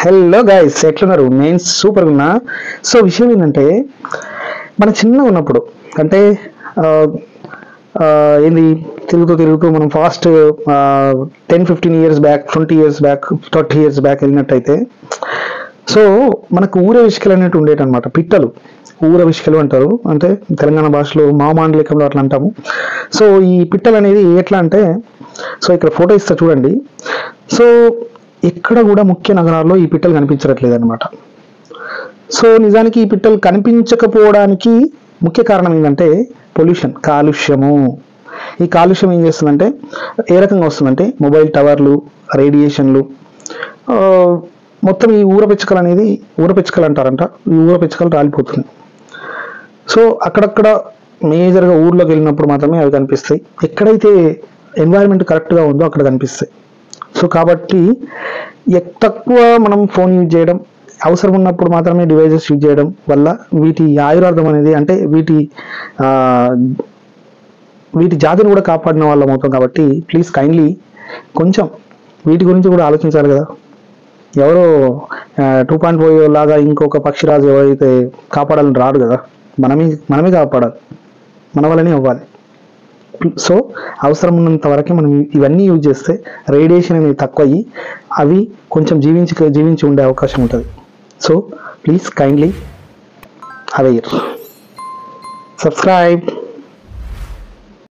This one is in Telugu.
హలో గైస్, ఎట్లున్నారు? నేను సూపర్గా ఉన్నా. సో విషయం ఏంటంటే, మనం చిన్నగా ఉన్నప్పుడు అంటే ఆ, ఆ, ఏంది తిరుగుతూ తిరుగుతూ మనం past 10-15 years back, 20 years back, 30 years back వెళ్ళినట్టయితే, సో మనకు ఊర విష్కలు అనేవి ఉండేటి అనమాట. పిట్టలు, ఊర విష్కలు అంటారు. అంటే తెలంగాణ భాషలో మామాండలికంలో అట్లా అంటాము. సో ఈ పిట్టలు అనేది ఎట్లా అంటే, సో ఇక్కడ ఫోటో ఇస్తా చూడండి. సో ఎక్కడ కూడా ముఖ్య నగరాల్లో ఈ పిట్టలు కనిపించట్లేదు అనమాట. సో నిజానికి ఈ పిట్టలు కనిపించకపోవడానికి ముఖ్య కారణం ఏంటంటే పొల్యూషన్, కాలుష్యము. ఈ కాలుష్యం ఏం చేస్తుందంటే, ఏ రకంగా వస్తుందంటే మొబైల్ టవర్లు, రేడియేషన్లు, ఆ, మొత్తం ఈ ఊర పిచ్చుకలు అనేది, ఊర పిచ్చుకలు అంటారంట, ఈ ఊర పిచ్చుకలు రాలిపోతుంది. సో అక్కడక్కడ మేజర్గా ఊర్లోకి వెళ్ళినప్పుడు మాత్రమే అవి కనిపిస్తాయి. ఎక్కడైతే ఎన్వైరన్మెంట్ కరెక్ట్గా ఉందో అక్కడ కనిపిస్తాయి. సో కాబట్టి తక్కువ మనం ఫోన్ యూజ్ చేయడం, అవసరం ఉన్నప్పుడు మాత్రమే డివైజెస్ యూజ్ చేయడం వల్ల వీటి ఆయురార్థం అనేది, అంటే ఆ, వీటి జాతిని కూడా కాపాడిన వాళ్ళం అవుతాం. కాబట్టి ప్లీజ్ కైండ్లీ కొంచెం వీటి గురించి కూడా ఆలోచించాలి కదా. ఎవరో 2.0 లాగా ఇంకొక పక్షిరాజు ఎవరైతే కాపాడాలని రాడు కదా, మనమే కాపాడాలి, మన వల్లనే అవ్వాలి. సో అవసరం ఉన్నంత వరకే మనం ఇవన్నీ యూజ్ చేస్తే రేడియేషన్ అనేది తక్కువ అయ్యి అవి కొంచెం జీవించి ఉండే అవకాశం ఉంటుంది. So please kindly aware, subscribe.